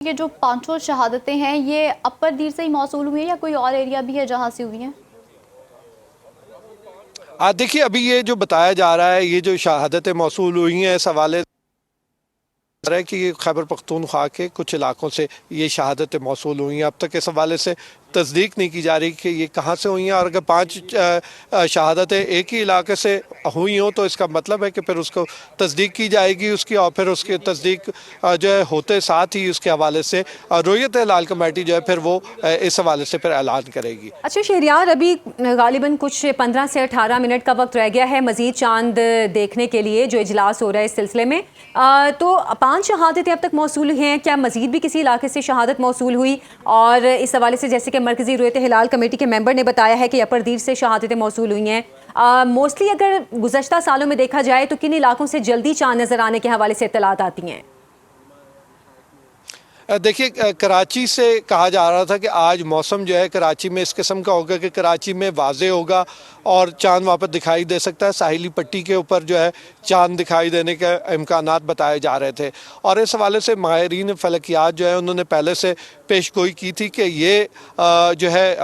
یہ جو پانچوں شہادتیں ہیں یہ اپر دیر سے ہی موصول ہوئی ہیں یا کوئی اور ایریا بھی ہے جہاں سے ہوئی ہیں؟ دیکھیے ابھی یہ جو بتایا جا رہا ہے یہ جو شہادتیں موصول ہوئی ہیں اس حوالے ہے کہ خیبر پختونخوا کے کچھ علاقوں سے یہ شہادتیں موصول ہوئی ہیں۔ اب تک اس حوالے سے تصدیق نہیں کی جا رہی کہ یہ کہاں سے ہوئی ہیں، اور اگر 5 شہادتیں ایک ہی علاقے سے ہوئی ہوں تو اس کا مطلب ہے کہ پھر اس کو تصدیق کی جائے گی اس کی، اور پھر اس کی تصدیق جو ہے ہوتے ساتھ ہی اس کے حوالے سے رویت ہلال کمیٹی جو ہے پھر وہ اس حوالے سے پھر اعلان کرے گی۔ اچھا شہریار، ابھی غالباً کچھ 15 سے 18 منٹ کا وقت رہ گیا ہے مزید چاند دیکھنے کے لیے جو اجلاس ہو رہا ہے اس سلسلے میں، تو 5 شہادتیں اب تک موصول ہیں، کیا مزید بھی کسی علاقے سے شہادت موصول ہوئی؟ اور اس حوالے سے جیسے کہ مرکزی رویت ہلال کمیٹی کے ممبر نے بتایا ہے کہ اپر دیر سے شہادتیں موصول ہوئی ہیں، موسٹلی اگر گزشتہ سالوں میں دیکھا جائے تو کن علاقوں سے جلدی چاند نظر آنے کے حوالے سے اطلاعات آتی ہیں؟ دیکھیے کراچی سے کہا جا رہا تھا کہ آج موسم جو ہے کراچی میں اس قسم کا ہوگا کہ کراچی میں واضح ہوگا اور چاند وہاں پر دکھائی دے سکتا ہے، ساحلی پٹی کے اوپر جو ہے چاند دکھائی دینے کے امکانات بتائے جا رہے تھے، اور اس حوالے سے ماہرین فلکیات جو ہے انہوں نے پہلے سے پیش گوئی کی تھی کہ یہ جو ہے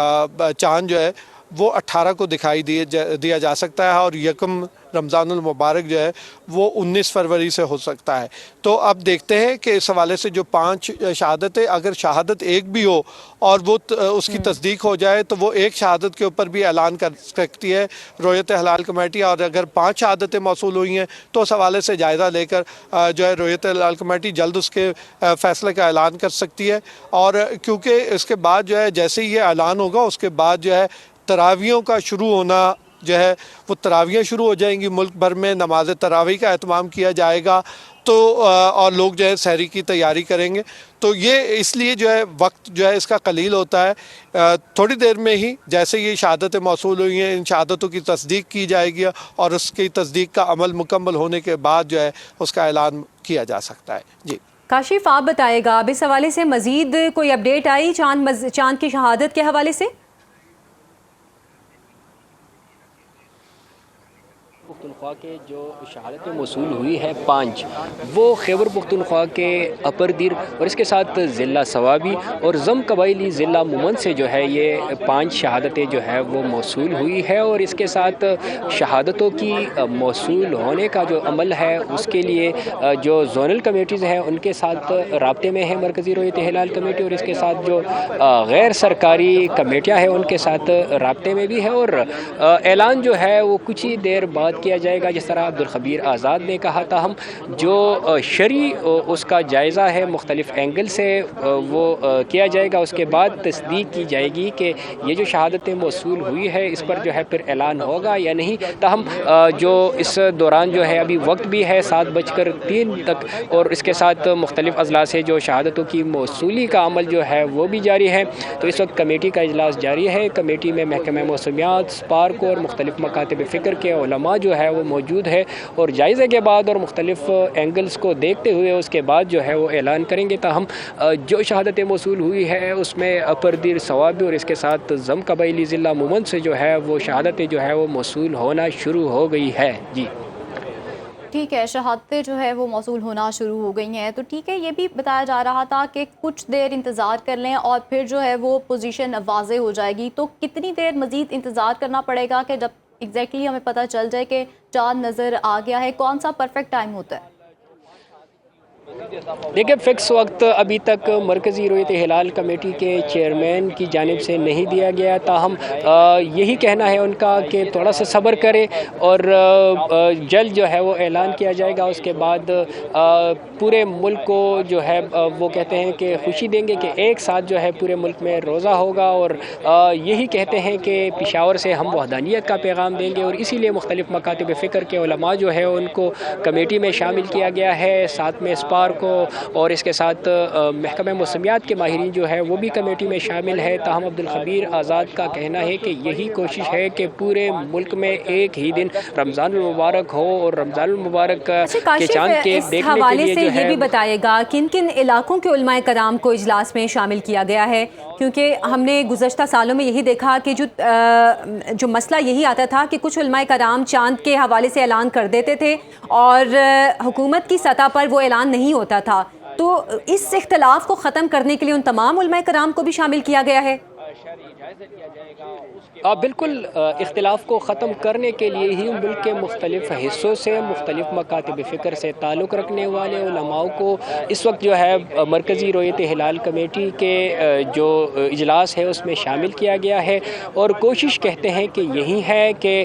چاند جو ہے وہ 18 کو دکھائی دیا جا سکتا ہے، اور یکم رمضان المبارک جو ہے وہ 19 فروری سے ہو سکتا ہے۔ تو اب دیکھتے ہیں کہ اس حوالے سے جو 5 شہادتیں، اگر شہادت ایک بھی ہو اور وہ اس کی تصدیق ہو جائے تو وہ ایک شہادت کے اوپر بھی اعلان کر سکتی ہے رویت ہلال کمیٹی، اور اگر 5 شہادتیں موصول ہوئی ہیں تو اس حوالے سے جائزہ لے کر جو ہے رویت ہلال کمیٹی جلد اس کے فیصلے کا اعلان کر سکتی ہے، اور کیونکہ اس کے بعد جو ہے جیسے ہی یہ اعلان ہوگا اس کے بعد جو ہے تراویحوں کا شروع ہونا جو ہے وہ تراویحیں شروع ہو جائیں گی، ملک بھر میں نماز تراویح کا اہتمام کیا جائے گا، تو اور لوگ جو ہے سحری کی تیاری کریں گے، تو یہ اس لیے جو ہے وقت جو ہے اس کا قلیل ہوتا ہے، تھوڑی دیر میں ہی جیسے یہ شہادتیں موصول ہوئی ہیں ان شہادتوں کی تصدیق کی جائے گی، اور اس کی تصدیق کا عمل مکمل ہونے کے بعد جو ہے اس کا اعلان کیا جا سکتا ہے۔ جی کاشف آپ بتائے گا اب اس حوالے سے مزید کوئی اپڈیٹ آئی چاند کی شہادت کے حوالے سے؟ پختونخوا کے جو شہادتیں موصول ہوئی ہے 5، وہ خیبر پختونخوا کے اپر دیر اور اس کے ساتھ ضلع صوابی اور زم قبائلی ضلع مومن سے جو ہے یہ 5 شہادتیں جو ہے وہ موصول ہوئی ہے، اور اس کے ساتھ شہادتوں کی موصول ہونے کا جو عمل ہے اس کے لیے جو زونل کمیٹیز ہیں ان کے ساتھ رابطے میں ہے مرکزی رویت ہلال کمیٹی، اور اس کے ساتھ جو غیر سرکاری کمیٹیاں ہیں ان کے ساتھ رابطے میں بھی ہے، اور اعلان جو ہے وہ کچھ ہی دیر بعد کیا جائے گا۔ جس طرح عبدالخبیر آزاد نے کہا تھا، ہم جو شرعی اس کا جائزہ ہے مختلف اینگل سے وہ کیا جائے گا، اس کے بعد تصدیق کی جائے گی کہ یہ جو شہادتیں موصول ہوئی ہے اس پر جو ہے پھر اعلان ہوگا یا نہیں۔ تاہم جو اس دوران جو ہے ابھی وقت بھی ہے 7:03 تک، اور اس کے ساتھ مختلف اضلاع سے جو شہادتوں کی موصولی کا عمل جو ہے وہ بھی جاری ہے، تو اس وقت کمیٹی کا اجلاس جاری ہے۔ کمیٹی میں محکمہ موسمیات، سپارک اور مختلف مکاتب فکر کے علماء جو ہے وہ موجود ہے، اور جائزے کے بعد اور مختلف اینگلز کو دیکھتے ہوئے اس کے بعد جو ہے وہ اعلان کریں گے۔ تاہم جو شہادتیں موصول ہوئی ہے اس میں اپر دیر صوابی اور اس کے ساتھ زم قبائلی ضلع مومن سے جو ہے وہ شہادتیں جو ہے وہ موصول ہونا شروع ہو گئی ہے۔ جی ٹھیک ہے، شہادتیں جو ہے وہ موصول ہونا شروع ہو گئی ہیں، تو ٹھیک ہے، یہ بھی بتایا جا رہا تھا کہ کچھ دیر انتظار کر لیں اور پھر جو ہے وہ پوزیشن واضح ہو جائے گی، تو کتنی دیر مزید انتظار کرنا پڑے گا کہ جب ایگزیکٹلی ہمیں پتہ چل جائے کہ چاند نظر آ گیا ہے؟ کون سا پرفیکٹ ٹائم ہوتا ہے؟ دیکھیں فکس وقت ابھی تک مرکزی رویت ہلال کمیٹی کے چیئرمین کی جانب سے نہیں دیا گیا، تاہم یہی کہنا ہے ان کا کہ تھوڑا سا صبر کرے اور جلد جو ہے وہ اعلان کیا جائے گا۔ اس کے بعد پورے ملک کو جو ہے وہ کہتے ہیں کہ خوشی دیں گے کہ ایک ساتھ جو ہے پورے ملک میں روزہ ہوگا، اور یہی کہتے ہیں کہ پشاور سے ہم وحدانیت کا پیغام دیں گے، اور اسی لیے مختلف مکاتب فکر کے علماء جو ہے ان کو کمیٹی میں شامل کیا گیا ہے، ساتھ میں سپارک کو اور اس کے ساتھ محکمہ موسمیات کے ماہرین جو ہے وہ بھی کمیٹی میں شامل ہے۔ تاہم عبدالخبیر آزاد کا کہنا ہے کہ یہی کوشش ہے کہ پورے ملک میں ایک ہی دن رمضان المبارک ہو، اور رمضان المبارک کے چاند کے دیکھنے کے لیے جو ہے یہ بھی بتائے گا کن کن علاقوں کے علماء کرام کو اجلاس میں شامل کیا گیا ہے، کیونکہ ہم نے گزشتہ سالوں میں یہی دیکھا کہ جو مسئلہ یہی آتا تھا کہ کچھ علماء کرام چاند کے حوالے سے اعلان کر دیتے تھے اور حکومت کی سطح پر وہ اعلان نہیں ہوتا تھا۔ تو اس اختلاف کو ختم کرنے کے لیے ان تمام علماء کرام کو بھی شامل کیا گیا ہے؟ بالکل اختلاف کو ختم کرنے کے لیے ہی ملک کے مختلف حصوں سے مختلف مکاتب فکر سے تعلق رکھنے والے علماء کو اس وقت جو ہے مرکزی رؤیت ہلال کمیٹی کے جو اجلاس ہے اس میں شامل کیا گیا ہے، اور کوشش کہتے ہیں کہ یہی ہے کہ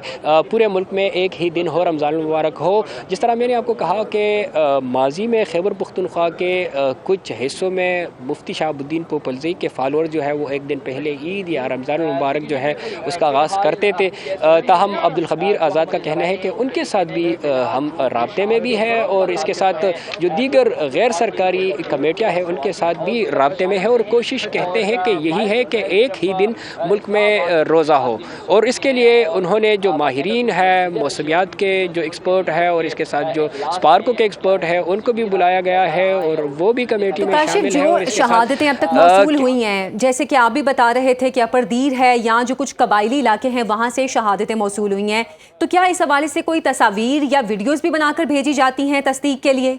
پورے ملک میں ایک ہی دن ہو، رمضان المبارک ہو۔ جس طرح میں نے آپ کو کہا کہ ماضی میں خیبر پختونخوا کے کچھ حصوں میں مفتی شہاب الدین پوپلزئی کے فالوور جو ہے وہ ایک دن پہلے عید یا رمضان المبارک جو ہے اس کا آغاز کرتے تھے، تاہم عبدالخبیر آزاد کا کہنا ہے کہ ان کے ساتھ بھی ہم رابطے میں بھی ہے، اور اس کے ساتھ جو دیگر غیر سرکاری کمیٹیاں ہیں ان کے ساتھ بھی رابطے میں ہے، اور کوشش کہتے ہیں کہ یہی ہے کہ ایک ہی دن ملک میں روزہ ہو، اور اس کے لیے انہوں نے جو ماہرین ہے، موسمیات کے جو ایکسپرٹ ہے، اور اس کے ساتھ جو اسپارکو کے ایکسپرٹ ہے ان کو بھی بلایا گیا ہے، اور وہ بھی کمیٹی میں شامل ہے۔ جو شہادتیں اب تک موصول ہوئی ہیں، جیسے کہ آپ بھی بتا رہے تھے کہ اپر دیر ہے یا جو کچھ قبائلی علاقے ہیں وہاں سے شہادتیں موصول ہوئی ہیں، تو کیا اس حوالے سے کوئی تصاویر یا ویڈیوز بھی بنا کر بھیجی جاتی ہیں تصدیق کے لیے؟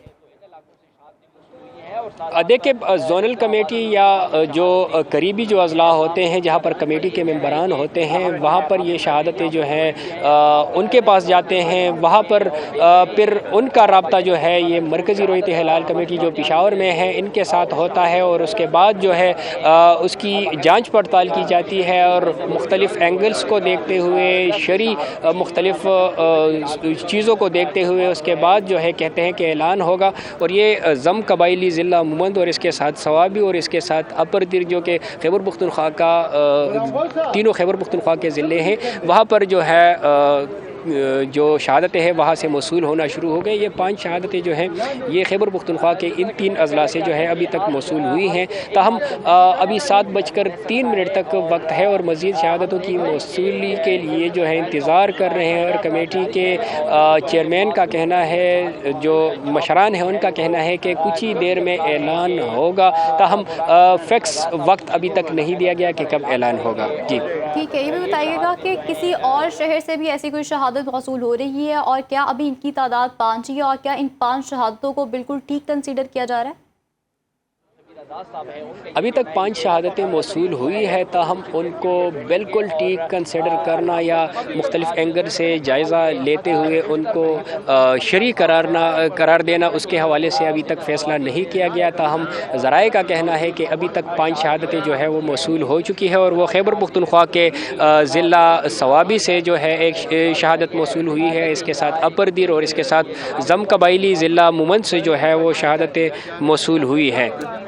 دیکھیں، زونل کمیٹی یا جو قریبی جو اضلاع ہوتے ہیں جہاں پر کمیٹی کے ممبران ہوتے ہیں وہاں پر یہ شہادتیں جو ہیں ان کے پاس جاتے ہیں، وہاں پر پھر ان کا رابطہ جو ہے یہ مرکزی رؤیت ہلال کمیٹی جو پشاور میں ہے ان کے ساتھ ہوتا ہے، اور اس کے بعد جو ہے اس کی جانچ پڑتال کی جاتی ہے، اور مختلف اینگلز کو دیکھتے ہوئے شرعی مختلف چیزوں کو دیکھتے ہوئے اس کے بعد جو ہے کہتے ہیں کہ اعلان ہوگا، اور یہ زم قبائلی ضلع مومند اور اس کے ساتھ ثوابی اور اس کے ساتھ اپر دیر جو کہ خیبر پختونخوا کا تینوں خیبر پختونخوا کے ضلع ہیں وہاں پر جو ہے جو شہادتیں ہیں وہاں سے موصول ہونا شروع ہو گئے۔ یہ 5 شہادتیں جو ہیں یہ خیبر پختونخوا کے ان 3 اضلاع سے جو ہے ابھی تک موصول ہوئی ہیں، تاہم ابھی 7:03 تک وقت ہے، اور مزید شہادتوں کی موصولی کے لیے جو ہے انتظار کر رہے ہیں، اور کمیٹی کے چیئرمین کا کہنا ہے، جو مشران ہیں ان کا کہنا ہے کہ کچھ ہی دیر میں اعلان ہوگا، تاہم فکس وقت ابھی تک نہیں دیا گیا کہ کب اعلان ہوگا۔ جی ٹھیک ہے، یہ بھی بتائیے گا کہ کسی اور شہر سے بھی ایسی کوئی شہادت موصول ہو رہی ہے، اور کیا ابھی ان کی تعداد 5 ہی ہے، اور کیا ان 5 شہادتوں کو بالکل ٹھیک کنسیڈر کیا جا رہا ہے؟ ابھی تک 5 شہادتیں موصول ہوئی ہے، تاہم ان کو بالکل ٹھیک کنسیڈر کرنا یا مختلف اینگل سے جائزہ لیتے ہوئے ان کو شرعی قرار دینا اس کے حوالے سے ابھی تک فیصلہ نہیں کیا گیا، تاہم ذرائع کا کہنا ہے کہ ابھی تک 5 شہادتیں جو ہے وہ موصول ہو چکی ہے، اور وہ خیبر پختونخوا کے ضلع ثوابی سے جو ہے ایک شہادت موصول ہوئی ہے، اس کے ساتھ اپر دیر اور اس کے ساتھ زم قبائلی ضلع مومند سے جو ہے وہ شہادتیں موصول ہوئی ہے۔